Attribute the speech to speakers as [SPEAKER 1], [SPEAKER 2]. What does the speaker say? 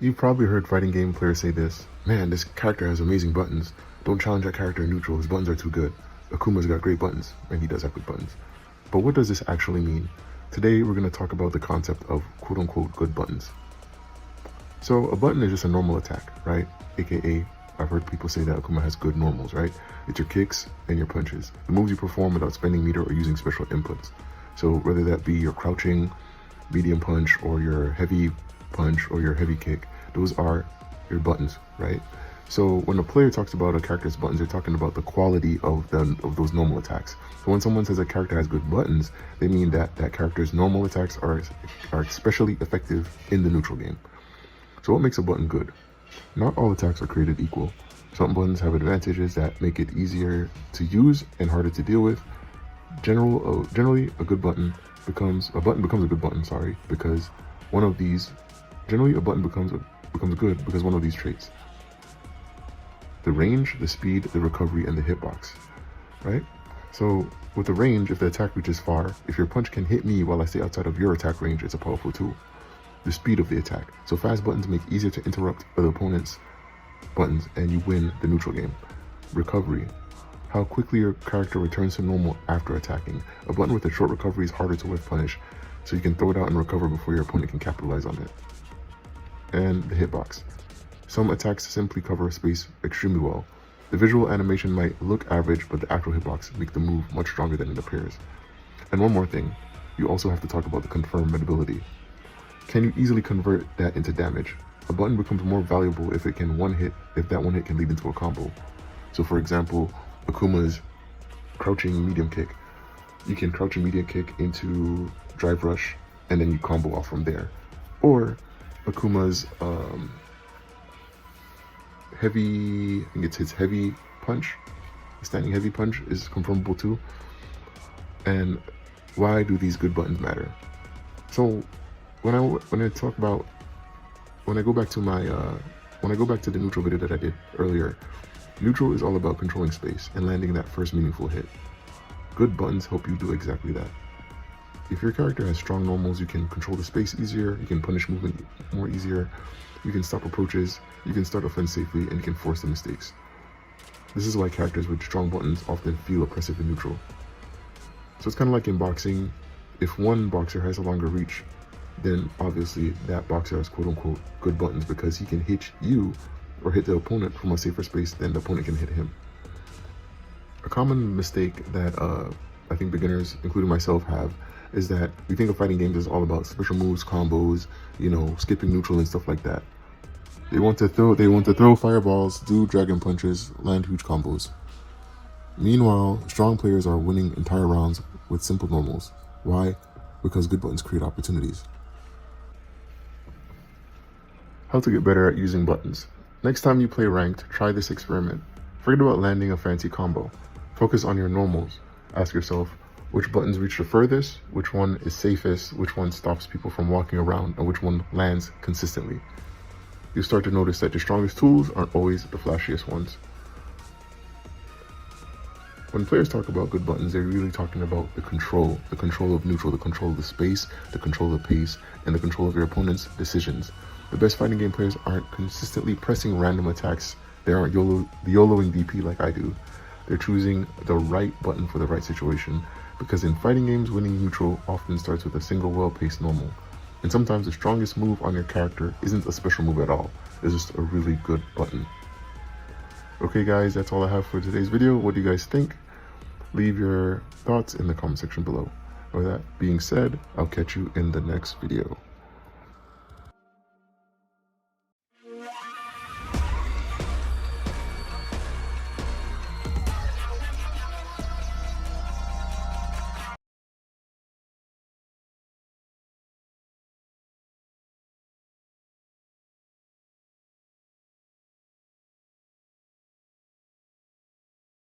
[SPEAKER 1] You've probably heard fighting game players say this: man, this character has amazing buttons. Don't challenge that character in neutral, his buttons are too good. Akuma's got great buttons, and he does have good buttons. But what does this actually mean? Today we're going to talk about the concept of quote-unquote good buttons. So a button is just a normal attack, right? AKA, I've heard people say that Akuma has good normals, right? It's your kicks and your punches, the moves you perform without spending meter or using special inputs. So whether that be your crouching, medium punch, or your heavy punch, or your heavy kick, those are your buttons, right? So when a player talks about a character's buttons, they're talking about the quality of those normal attacks. So when someone says a character has good buttons, they mean that that character's normal attacks are especially effective in the neutral game. So what makes a button good? Not all attacks are created equal. Some buttons have advantages that make it easier to use and harder to deal with. Generally, a button becomes a good button, because one of these. Generally, a button becomes good because one of these traits: the range, the speed, the recovery, and the hitbox, right? So with the range, if the attack reaches far, if your punch can hit me while I stay outside of your attack range, it's a powerful tool. The speed of the attack. So fast buttons make it easier to interrupt other opponents' buttons and you win the neutral game. Recovery. How quickly your character returns to normal after attacking. A button with a short recovery is harder to whiff punish, so you can throw it out and recover before your opponent can capitalize on it. And the hitbox. Some attacks simply cover space extremely well. The visual animation might look average, but the actual hitbox make the move much stronger than it appears. And one more thing, you also have to talk about the confirmability. Can you easily convert that into damage? A button becomes more valuable if that one hit can lead into a combo. So for example, Akuma's crouching medium kick. You can crouch a medium kick into drive rush, and then you combo off from there. Or Akuma's heavy, I think it's his heavy punch, standing heavy punch is confirmable too. And why do these good buttons matter? So when I go back to the neutral video that I did earlier, neutral is all about controlling space and landing that first meaningful hit. Good buttons help you do exactly that. If your character has strong normals, you can control the space easier, you can punish movement more easier, you can stop approaches, you can start offense safely, and you can force the mistakes. This is why characters with strong buttons often feel oppressive in neutral. So it's kind of like in boxing. If one boxer has a longer reach, then obviously that boxer has quote-unquote good buttons because he can hit you or hit the opponent from a safer space than the opponent can hit him. A common mistake that I think beginners, including myself, have is that we think of fighting games as all about special moves, combos, skipping neutral and stuff like that. They want to throw fireballs, do dragon punches, land huge combos. Meanwhile, strong players are winning entire rounds with simple normals. Why? Because good buttons create opportunities. How to get better at using buttons. Next time you play ranked, try this experiment. Forget about landing a fancy combo. Focus on your normals. Ask yourself, which buttons reach the furthest, which one is safest, which one stops people from walking around, and which one lands consistently. You'll start to notice that the strongest tools aren't always the flashiest ones. When players talk about good buttons, they're really talking about the control of neutral, the control of the space, the control of the pace, and the control of your opponent's decisions. The best fighting game players aren't consistently pressing random attacks. They aren't YOLOing DP like I do. They're choosing the right button for the right situation, because in fighting games, winning neutral often starts with a single well-paced normal. And sometimes the strongest move on your character isn't a special move at all. It's just a really good button. Okay guys, that's all I have for today's video. What do you guys think? Leave your thoughts in the comment section below. With that being said, I'll catch you in the next video.